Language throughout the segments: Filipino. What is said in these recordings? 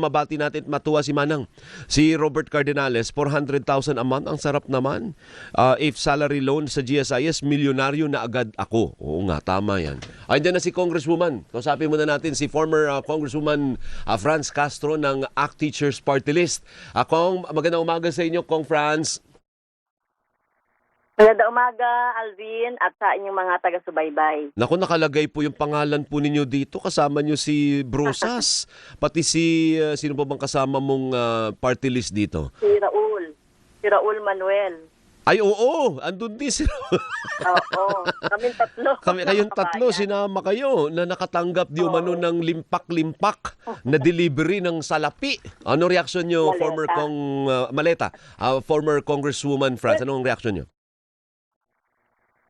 Mabati natin at matuwa si Manang. Si Robert Cardenales, 400,000 a month. Ang sarap naman. If salary loan sa GSIS, milyonaryo na agad ako. Oo nga, tama yan. Andiyan na si Congresswoman. Kausapin muna natin si former Congresswoman Franz Castro ng ACT Teachers Party List. Kong, magandang umaga sa inyo, Kong Franz. Magandang umaga, Alvin, at sa inyong mga taga-subaybay. Naku, nakalagay po yung pangalan po ninyo dito. Kasama nyo si Brosas. Pati si, sino pa bang kasama mong party list dito? Si Raul. Si Raul Manuel. Ay, oo. Andun din si Oo. Kaming tatlo. Kayong tatlo, Kabayan. sinama kayo na nakatanggap di umano ng limpak-limpak na delivery ng salapi. Ano reaksyon nyo, Maleta. former Maleta, former Congresswoman Franz? Anong reaksyon nyo?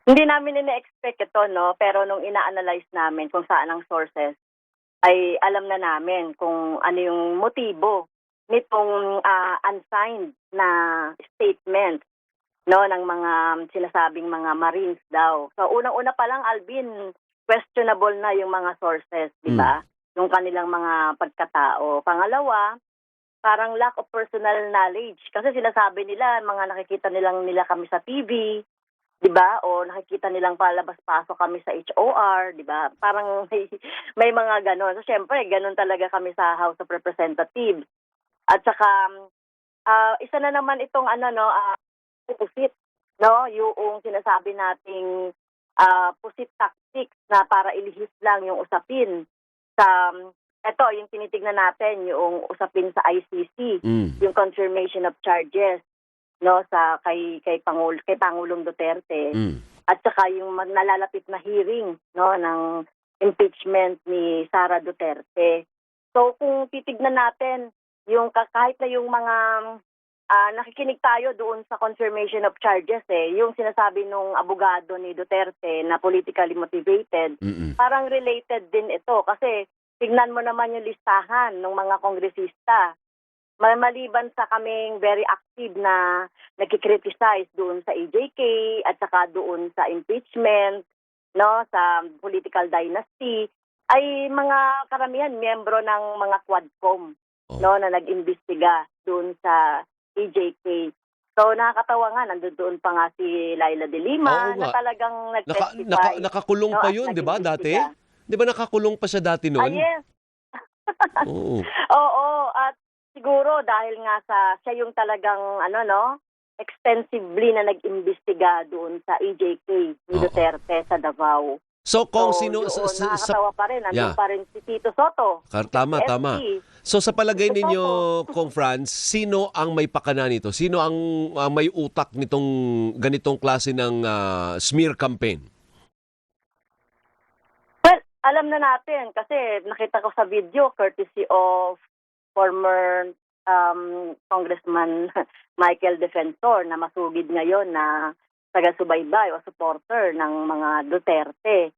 Hindi namin ina-expect ito, no? Pero nung ina-analyze namin kung saan ang sources, ay alam na namin kung ano yung motibo nitong unsigned na statement, no, ng mga sinasabing mga Marines daw. So unang-una pa lang, Alvin, questionable na yung mga sources, di ba? Yung kanilang mga pagkatao. Pangalawa, parang lack of personal knowledge. Kasi sinasabi nila, mga nakikita nila kami sa TV, di ba? O nakikita nilang palabas-pasok kami sa HOR, di ba? Parang may mga ganon. So syempre, ganon talaga kami sa House of Representatives. At saka isa na naman itong pusit, no? Yung sinasabi nating pusit tactics na para ilihis lang yung usapin sa ito, yung tinitignan natin, yung usapin sa ICC, yung confirmation of charges, no, sa kay Pangulong Duterte, at saka yung nalalapit na hearing, no, ng impeachment ni Sara Duterte. So kung titignan natin yung kahit na yung mga nakikinig tayo doon sa confirmation of charges, yung sinasabi nung abogado ni Duterte na politically motivated, parang related din ito kasi tignan mo naman yung listahan ng mga kongresista. Maliban sa kaming very active na nagkikriticize doon sa EJK at saka doon sa impeachment, no, sa political dynasty, ay mga karamihan miyembro ng mga Quadcom, no, na nag-imbestiga doon sa EJK. So nakakatawa nga, nandoon pa nga si Laila de Lima na talagang nag-testify. Nakakulong pa yun, di ba, dati? Di ba nakakulong pa siya dati noon? Yes. Oo. Oo, at siguro dahil nga siya yung talagang extensively na nag-imbestiga doon sa EJK ni Duterte sa Davao. So kung nakakatawa pa rin, nandun pa rin si Tito Soto. Tama. So sa palagay Tito ninyo, Soto. Kong Franz, sino ang may pakana nito? Sino ang may utak nitong ganitong klase ng smear campaign? Well, alam na natin kasi nakita ko sa video courtesy of former Congressman Michael Defensor na masugid ngayon na taga-subaybay o supporter ng mga Duterte.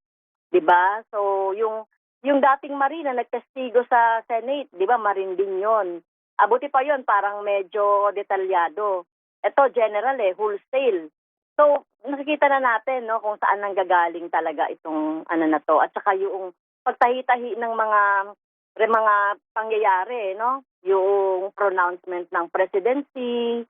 'Di ba? So yung dating Marine na nagtestigo sa Senate, 'di ba, Marine din 'yon. Buti pa 'yon, parang medyo detalyado. Ito general wholesale. So nakikita na natin, no, kung saan nanggagaling talaga itong na to, at saka yung pagtahi-tahi ng mga pangyayari, no? Yung pronouncement ng presidency,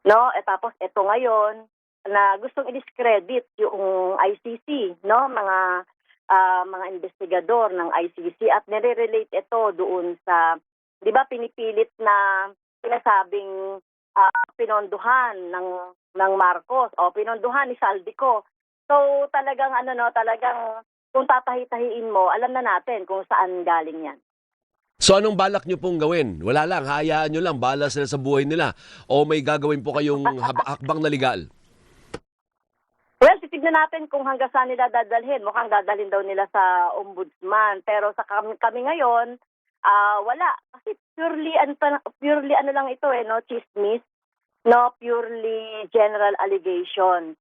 no? Tapos ito ngayon na gustong i-discredit yung ICC, no? Mga investigador ng ICC, at nire-relate ito doon sa, 'di ba, pinipilit na sinasabing pinondohan ng Marcos o pinondohan ni Saldico. So talagang talagang kung tatahi-tahiin mo, alam na natin kung saan galing 'yan. So anong balak nyo pong gawin? Wala lang, hayaan nyo lang, bahala sila sa buhay nila. O may gagawin po kayong hakbang na legal? Well, titignan natin kung hanggang saan nila dadalhin. Mukhang dadalhin daw nila sa ombudsman. Pero sa kami ngayon, wala. Kasi purely lang ito no, chismis, no, purely general allegation.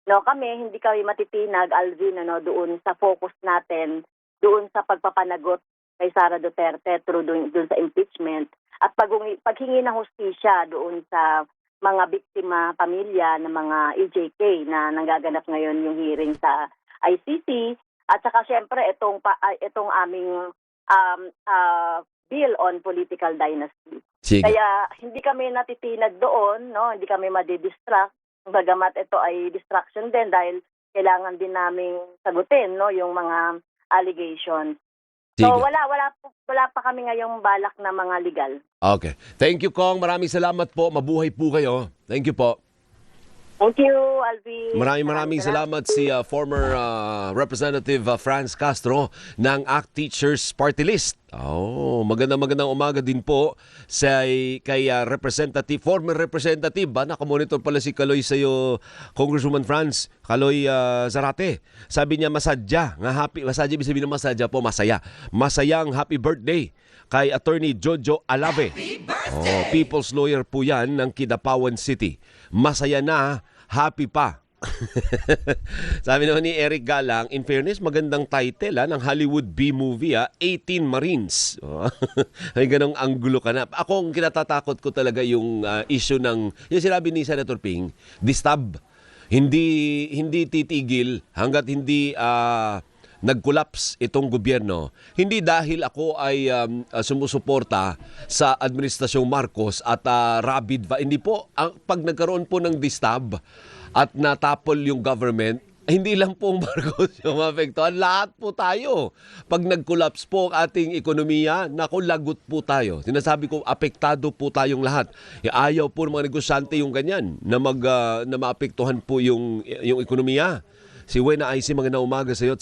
No, hindi kami matitinag, Alvin, doon sa focus natin, doon sa pagpapanagot kay Sara Duterte through doon sa impeachment at paghingi ng hustisya doon sa mga biktima, pamilya ng mga EJK na nanggaganap ngayon yung hearing sa ICC, at saka syempre itong aming bill on political dynasty. Sige. Kaya hindi kami natitinag doon, no? Hindi kami madidistract. Bagamat ito ay distraction din dahil kailangan din naming sagutin, no, yung mga allegations. Sige. So wala pa kami ngayong balak na mga legal. Okay. Thank you, Kong. Maraming salamat po. Mabuhay po kayo. Thank you po. Thank you, Alvin. Maraming salamat si former Representative Franz Castro ng ACT Teachers Party List. Magandang umaga din po sa kay former representative nakamonitor pala si Kaloy sa'yo, Congresswoman Franz Kaloy Zarate. Sabi niya masadya ibig sabihin ng masadya po, masayang happy birthday kay Attorney Jojo Alave. People's lawyer po yan ng Kidapawan City. Masaya na, happy pa. Sabi naman ni Eric Galang, in fairness, magandang title ng Hollywood B-movie, 18 Marines. Ay ganong anggulo ka na. Ako, ang kinatatakot ko talaga yung issue ng, yung sinabi ni Senator Ping, distab. Hindi titigil hanggat hindi nag-collapse itong gobyerno. Hindi dahil ako ay sumusuporta sa Administrasyong Marcos at hindi po. Pag nagkaroon po ng distab at natapol yung government, hindi lang po Marcos yung maapektuhan. Lahat po tayo. Pag nag-collapse po ang ating ekonomiya, lagot po tayo. Sinasabi ko, apektado po tayong lahat. Ayaw po ng mga negosyante yung ganyan na maapektuhan po yung ekonomiya. Si Wena IC, magandang umaga sa iyo.